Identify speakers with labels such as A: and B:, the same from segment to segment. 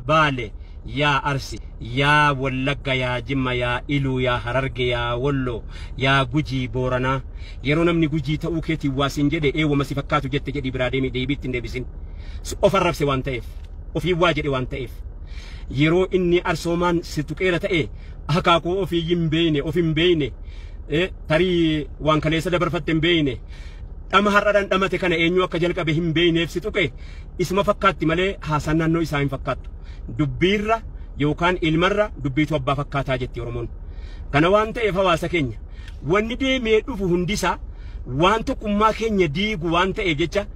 A: Baale yaa Arsi yaa Wallagga yaa Jimma yaa Iluu yaa Hararge yaa Walloo yaa Gujii Booranaa yeroo namni Gujii ta'uu keetii waasin jedhe eewwama si fakkaatu jette jedhi biraa deemi deebiitti hin deebisin of arrabse waan ta'eef ofii waa jedhe waan ta'eef yeroo inni Arsoomaan si tuqeera ta'e akaakuu ofii hin beeyne of hin beeyne tarii waan kaleessa dabarfatte hin beeyne dhama har'adhaan dhamate kana eenyu akka jalqabe hin beeyneef si tuqe isuma fakkaatti malee haasaan naannoo isaa hin fakkaattu dubbiirra yookaan ilmarra dubbiitu abbaa fakkaataa jetti Oromoon kana waan ta'eef hawaasa keenya wanni deemee dhufu hundisaa waan tokkummaa keenya diigu waan ta'e jecha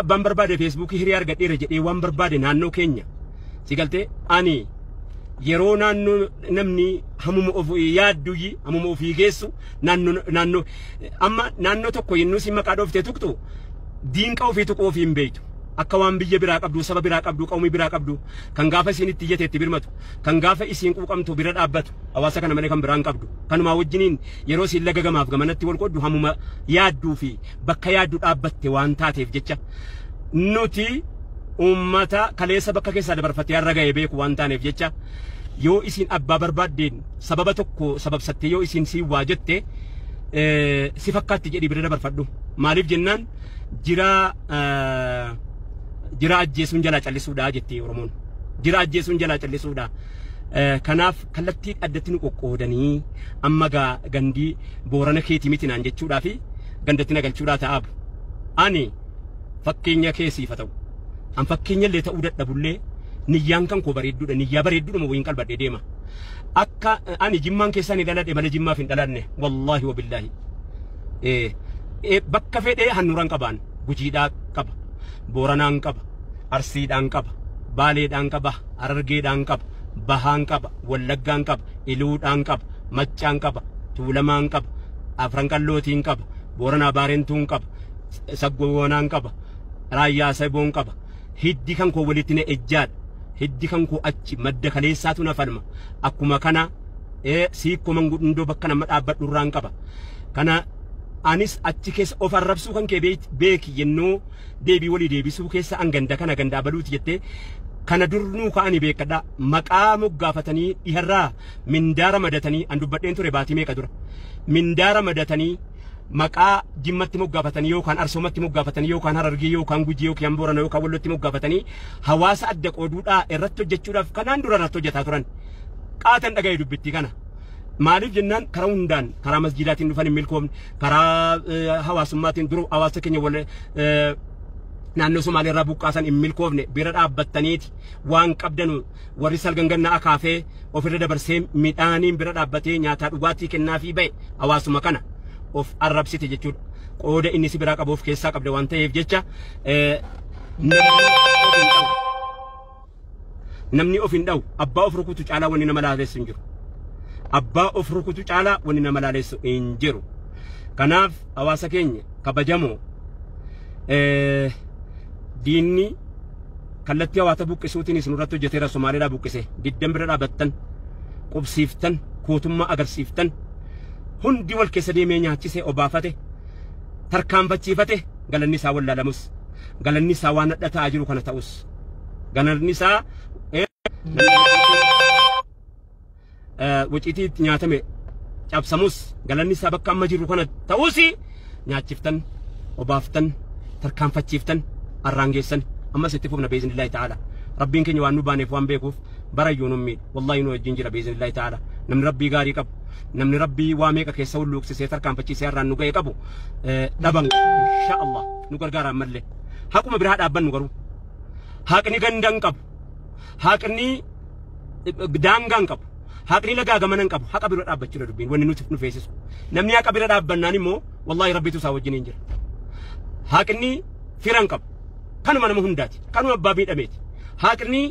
A: abbaan barbaade Facebook hiree argadheera jedhee waan barbaade naannoo keenya si galtee ani yeroo naannoo namni hamuma of yaaddu hamuma ofii geessu naannoo amma naannoo tokko yennuu si maqaa dhooftee tuqxu diinqa ofii tuquu ofii hin beektu akka waan biyya biraa qabdu saba biraa qabdu qawmii biraa qabdu kan gaafa isiin itti iyyateetti birmatu kan gaafa isiin quuqamtu bira dhaabbatu hawaasa kana malee kan biraan qabdu kanumaa wajjiniin yeroo isiin laga gamaaf gamanatti wal qoddu hamuma yaadduu fi bakka yaaddu dhaabbatte waan taateef jecha nuti ummata kaleessa bakka keessaa dabarfattee har'a ga'ee beeku waan taaneef jecha yoo isiin abbaa barbaaddeen sababa tokko sababsattee yoo isiin sii waa jette si fakkaatti jedhi bira dabarfadhu maaliif jennaan jira ajjeesuun jalaa callisuudha jetti Oromoon jira ajjeesuun jalaa callisuudha kanaaf kallattii addatti nu qoqqoodanii amma gandii Boorana keetii miti naan jechuudhaa fi gandatti nagalchuudhaa ta'aabu ani fakkeenya keessiifa ta'u an fakkeenya illee ta'uu dadhabullee niyyaan kan koo bareedduudha niyyaa bareedduudha wayiin qalbadhee deema akka ani Jimmaan keessaa ni dhaladhe malee Jimmaaf hin dhalanne wallaahi wabillaahi bakka fedhee handhuuraan qabaan Gujiidhaa qaba Booranaan qaba Arsiidhaan qaba Baaleedhaan qaba Harargeedhaan qaba Bahaan qaba Wallaggaan qaba Iluudhaan qaba Maccaan qaba Tuulamaan qaba Afran Qallootiin qaba Booranaa Baarentuun qaba Saggoonaan qaba Raayyaa Saboon qaba hiddi kan koo walitti na ejjaadha hiddi kan koo achi madda kaleessaatu na falma akkuma kana siikko mangudundoo bakka nama dhaabbadhu irraan qaba kana anis achi keessa of arrabsuu kan kee beeki yennoo deebii walii deebisuu keessa anganda kana gandaa baluuti jettee kana durnuu ka'anii beekadha maqaa moggaafatanii dhiharraa mindaara madatanii an dubbadheen ture baatii meeqa dura mindaara madatanii maqaa Jimmatti moggaafatanii yookaan Arsoomatti moggaafatanii yookaan Harargee yookaan Gujii yookaan Boorana yookaan Wallootti moggaafatanii hawaasa adda qooduudhaa irratti hojjechuudhaaf kanaan dura irratti hojjetaa turan qaatan dhaga'ee dubbittii kana maaliif jennaan karaa hundaan karaa masjidaatiin dhufan hin milkoomne karaa hawaasummaatiin dura hawaasa keenya wal naannoo Somaalee irraa buqqaasan hin milkoofne bira dhaabbattaniiti waan qabdanu warri salgangannaa akaafee ofirra dabarsee midhaaniin bira dhaabbatee nyaataa dhugaatii kennaafii ba'e hawaasuma kana of arrabsite jechuudha qooda inni si biraa qabuuf keessaa qabde waan ta'eef jecha namni of hin dha'u abbaa of rukutu caalaa wanni nama laaleessu hin jiru abbaa of rukutu caalaa wanni nama laaleessu hin jiru kanaaf hawaasa keenya kabajamoo diinni kallattii hawaasa buqqisuutiin isin irratti hojjeteera Somaaliidhaa buqqise diddan bira dhaabattan qubsiiftan kootummaa agarsiiftan hundi wal keessa deemee nyaachisee obaafate tarkaanfachiifate galanni isaa wallaalamus galanni isaa waan hadhataa jiru kana ta'us galanni isaa wiciitii nyaatame cabsamus galanni isaa bakka amma jiru kana ta'us nyaachiftan obaaftan tarkaanfachiiftan arraangeessan ammas itti fufna biiznillaahi ta'ala rabbiin keenya waan nu baaneef waan beekuuf barayyuu nummi wallahi nu wajjin jira biiznillaahi ta'ala namni rabbii gaarii qabu namni rabbii waa meeqa keessa hulluuqsisee tarkaanfachiisee irraan nu ga'e qabu dhaban insha Allah nu gargaaraan mallee haquma biraa dhaabbannu garuu haqni gandaan qabu haqni daangaan qabu haqni lagaa gamanan qabu haqa bira dhaabbachuu dubbiin wanni nuti nu feesisu namni haqa bira dhaabbannaan immoo wallahi rabbiitu isaa wajjin hin jira haqni firan qabu kanuma nama hundaati kanuma abbaa miidhameeti haqni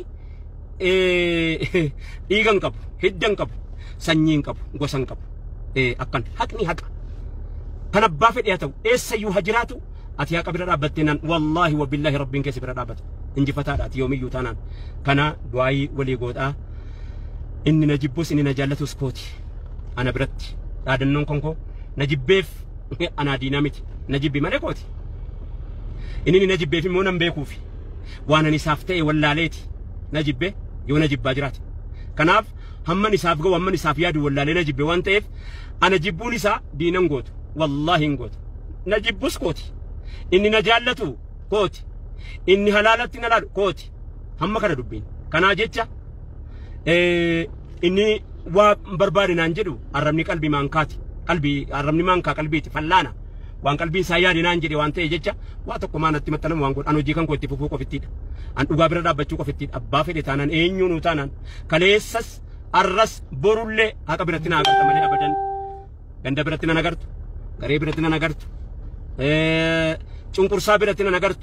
A: dhiigan qabu hiddan qabu sanyiin qabu gosan qabu akkan haqni haqa kan abbaa fedhe haa ta'u eessayyuu haa jiraatu ati haqa bira dhaabbattee naan wallahi wa billahi rabbiin keessa bira dhaabbata injifataadhaati yoomiyyuu taanaan kana du'aayii walii godhaa inni na jibbus inni na jaallatus kooti ana biratti dhaadannoon konkoo na jibbeef anaa diinaa miti na jibbi malee kooti inni na jibbeef immoo nan beekuufi waan ani isaaf ta'e wallaaleeti نجيبه يو نجيب باجرات كناف هم نساف جو هم نساف يادو ولا لنا نجيبه وانت إف أنا جيبوني سا دينا نقول والله نقول نجيب بس كوتي إني نجالته كوتي إني هلالتي نلال كوتي هم كنا دبين كنا جيتشا إني وبرباري نانجدو أرمني قلبي مانكاتي قلبي أرمني مانكا قلبي فلانا وان قلبي سياري نانجدي وان تيجتشا واتوكو ما نتمتلم وان قول أنو جيكان كوتي فوقو في التيد أن أقابل رابطوكو في التيد أبا في تانان إنيونو تانان كاليسس الرس بورولي هكا برتنا أغرت مالي أبدا غند برتنا نغرت غريب برتنا نغرت چونكورسا برتنا نغرت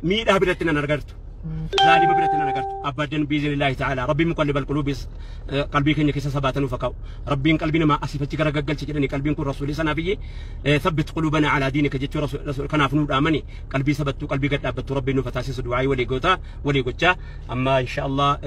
A: ميدا برتنا نغرت ظالم برتنا نغرت أبدا بإذن الله تعالى ربي مقلب القلوب قلبي كن يكسس سباتن فكاو ربي قلبنا ما أسفتك رجال تجدني قلبي كن رسول سنبي ثبت قلوبنا على دينك جت رسول كنا فنود آمني قلبي ثبت قلبي قد أبت ربي نفتاسس دعائي ولي قوتا ولي قوتا أما إن شاء الله